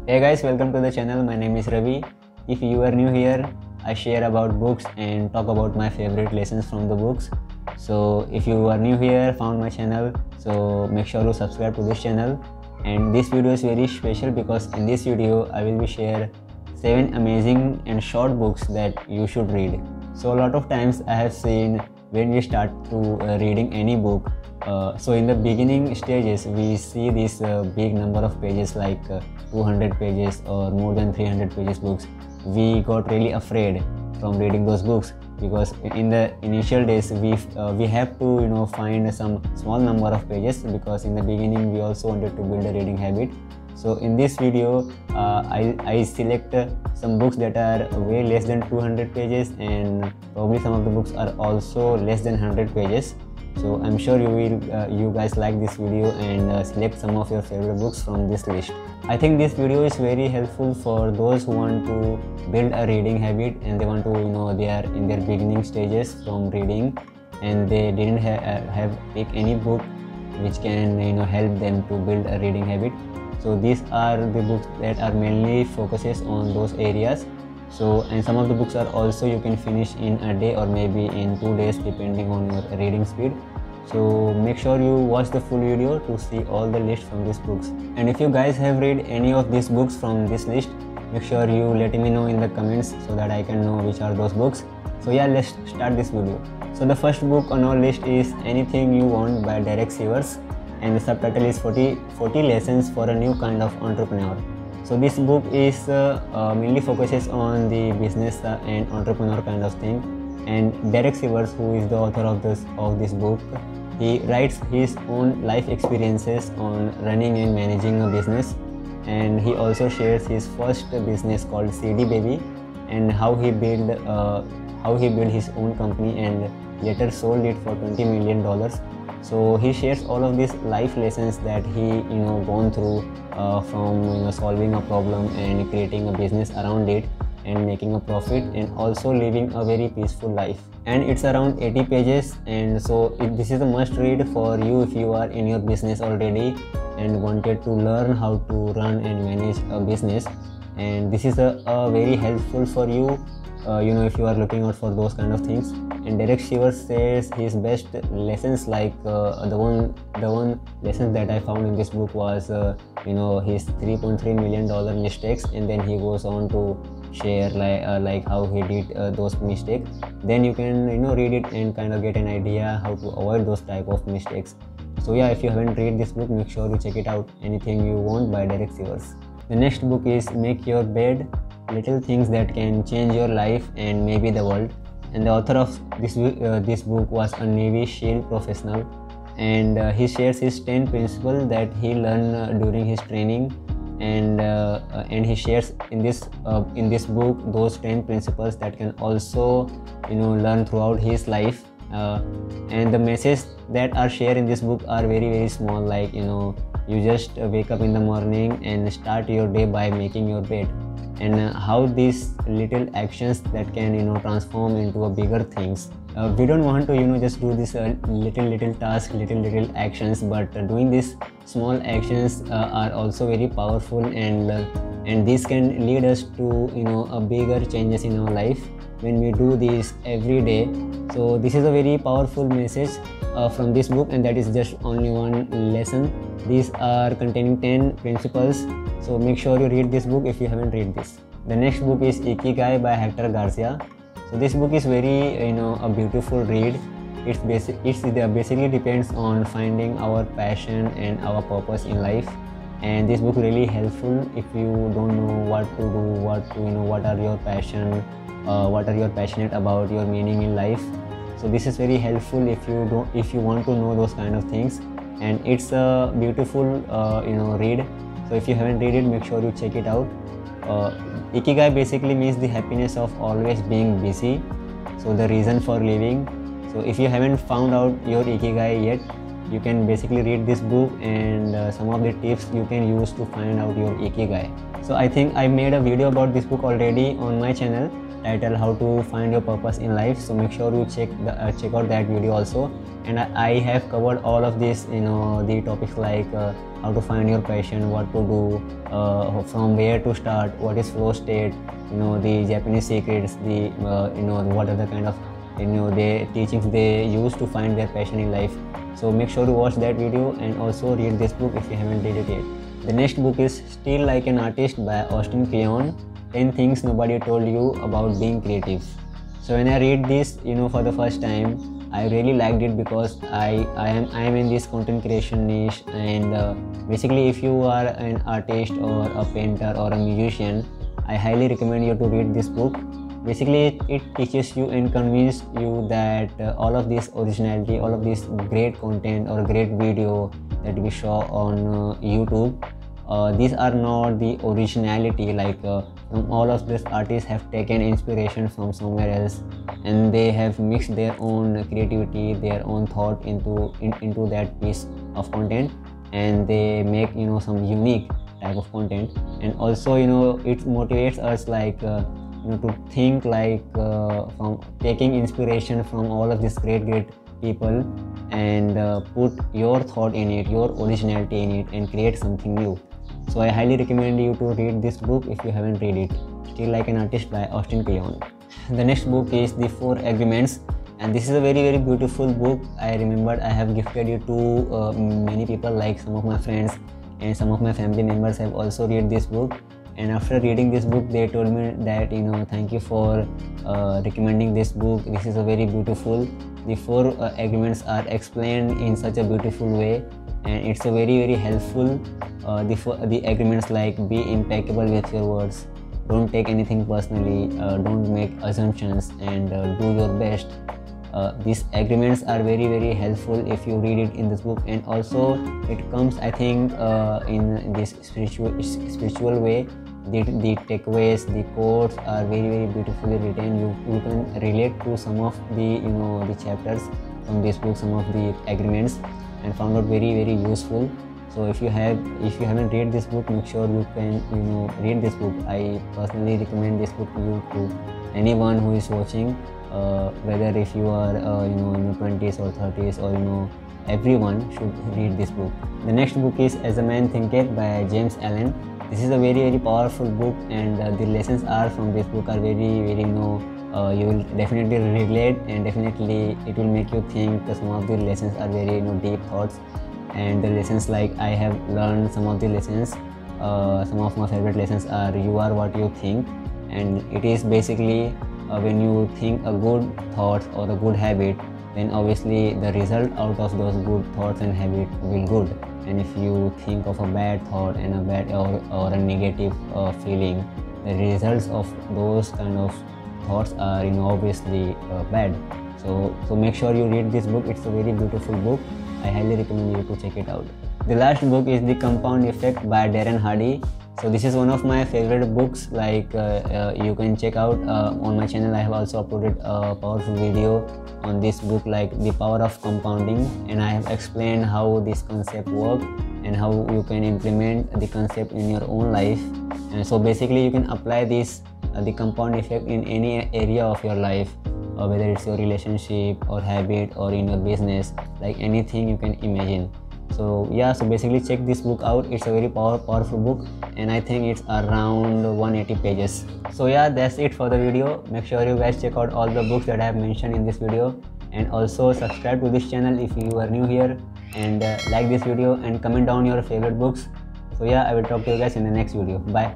Hey guys, welcome to the channel. My name is Ravi. If you are new here, I share about books and talk about my favorite lessons from the books. So if you are new here, found my channel, so make sure to subscribe to this channel. And this video is very special because in this video I will be share 7 amazing and short books that you should read. So a lot of times I have seen when we start to reading any book, so in the beginning stages we see this big number of pages like 200 pages or more than 300 pages books. We got really afraid from reading those books because in the initial days we have to find some small number of pages, because in the beginning we also wanted to build a reading habit. So in this video I select some books that are way less than 200 pages, and probably some of the books are also less than 100 pages. So I'm sure you guys like this video and select some of your favorite books from this list. I think this video is very helpful for those who want to build a reading habit and they want to they are in their beginning stages from reading and they didn't have pick any book which can help them to build a reading habit. So these are the books that are mainly focuses on those areas. So, and some of the books are also you can finish in a day or maybe in 2 days depending on your reading speed. So make sure you watch the full video to see all the list from these books. And if you guys have read any of these books from this list, make sure you let me know in the comments so that I can know which are those books. So yeah, let's start this video. So the first book on our list is Anything You Want by Derek Sivers, and the subtitle is 40 Lessons for a New Kind of Entrepreneur. So this book is mainly focuses on the business and entrepreneur kind of thing. And Derek Sivers, who is the author of this book, he writes his own life experiences on running and managing a business, and he also shares his first business called CD Baby and how he built his own company and later sold it for $20 million. So he shares all of these life lessons that he gone through from solving a problem and creating a business around it and making a profit and also living a very peaceful life. And it's around 80 pages, and so this is a must read for you if you are in your business already and wanted to learn how to run and manage a business. And this is a very helpful for you if you are looking out for those kind of things. And Derek Sivers says his best lessons, like the one lesson that I found in this book was his $3.3 million mistakes, and then he goes on to share like how he did those mistakes. Then you can read it and kind of get an idea how to avoid those type of mistakes. So yeah, if you haven't read this book, make sure to check it out. Anything You Want by Derek Sivers. The next book is Make Your Bed, Little Things That Can Change Your Life and Maybe the World. And the author of this book was a Navy SEAL professional, and he shares his 10 principles that he learned during his training, and he shares in this book those 10 principles that can also learn throughout his life. And the messages that are shared in this book are very, very small, like you just wake up in the morning and start your day by making your bed, and how these little actions that can transform into a bigger things. We don't want to just do this little task, little actions, but doing these small actions are also very powerful, and this can lead us to a bigger changes in our life when we do this every day. So this is a very powerful message from this book, and that is just only one lesson. These are containing 10 principles, so make sure you read this book if you haven't read this. The next book is Ikigai by Hector Garcia. So this book is very a beautiful read. It basically depends on finding our passion and our purpose in life, and this book really helpful if you don't know what to do, what are your passion, what are you passionate about, your meaning in life. So this is very helpful if you want to know those kind of things, and it's a beautiful read. So if you haven't read it, make sure you check it out. Ikigai basically means the happiness of always being busy, so the reason for living. So if you haven't found out your Ikigai yet, you can basically read this book and some of the tips you can use to find out your Ikigai. So I think I made a video about this book already on my channel, titled How to Find Your Purpose in Life. So make sure you check out that video also. And I have covered all of this, the topics like how to find your passion, what to do, from where to start, what is flow state, the Japanese secrets, the what are the kind of the teachings they use to find their passion in life. So make sure to watch that video and also read this book if you haven't read it yet. The next book is Still Like an Artist by Austin Kleon, 10 Things Nobody Told You About Being Creative. So when I read this for the first time, I really liked it because I am in this content creation niche, and basically if you are an artist or a painter or a musician, I highly recommend you to read this book. Basically it teaches you and convinces you that all of this originality, all of this great content or great video that we saw on YouTube, these are not the originality, like from all of these artists have taken inspiration from somewhere else, and they have mixed their own creativity, their own thought into that piece of content, and they make some unique type of content. And also it motivates us like to think like from taking inspiration from all of these great people, and put your thought in it, your originality in it, and create something new. So I highly recommend you to read this book if you haven't read it, Still Like an Artist by Austin Kleon. The next book is The 4 Agreements, and this is a very beautiful book. I remembered I have gifted it to many people, like some of my friends and some of my family members have also read this book. And after reading this book, they told me that thank you for recommending this book. This is a very beautiful. The 4 agreements are explained in such a beautiful way, and it's a very helpful. The agreements like be impeccable with your words, don't take anything personally, don't make assumptions, and do your best. These agreements are very helpful if you read it in this book, and also it comes, I think, in this spiritual way. The takeaways, the quotes are very beautifully written. You can relate to some of the the chapters from this book, some of the agreements, and found out very useful. So if you haven't read this book, make sure you can read this book. I personally recommend this book to you, to anyone who is watching, whether if you are in your 20s or 30s, or everyone should read this book. The next book is As a Man Thinketh by James Allen. This is a very powerful book, and the lessons are from this book are very you will definitely relate, and definitely it will make you think. Some of the lessons are very deep thoughts, and the lessons like I have learned some of the lessons. Some of my favorite lessons are you are what you think, and it is basically when you think a good thought or a good habit, then obviously the result out of those good thoughts and habit will good. And if you think of a bad thought and a bad or a negative feeling, the results of those kind of thoughts are obviously bad. So make sure you read this book. It's a very beautiful book. I highly recommend you to check it out. The last book is The Compound Effect by Darren Hardy. So this is one of my favorite books. Like you can check out on my channel. I have also uploaded a powerful video on this book, like The Power of Compounding, and I have explained how this concept works and how you can implement the concept in your own life. And so basically you can apply this the compound effect in any area of your life, whether it's your relationship or habit or in your business, like anything you can imagine. So yeah, so basically check this book out. It's a very powerful book, and I think it's around 180 pages. So yeah, that's it for the video. Make sure you guys check out all the books that I have mentioned in this video, and also subscribe to this channel if you are new here, and like this video and comment down your favorite books. So yeah, I will talk to you guys in the next video. Bye.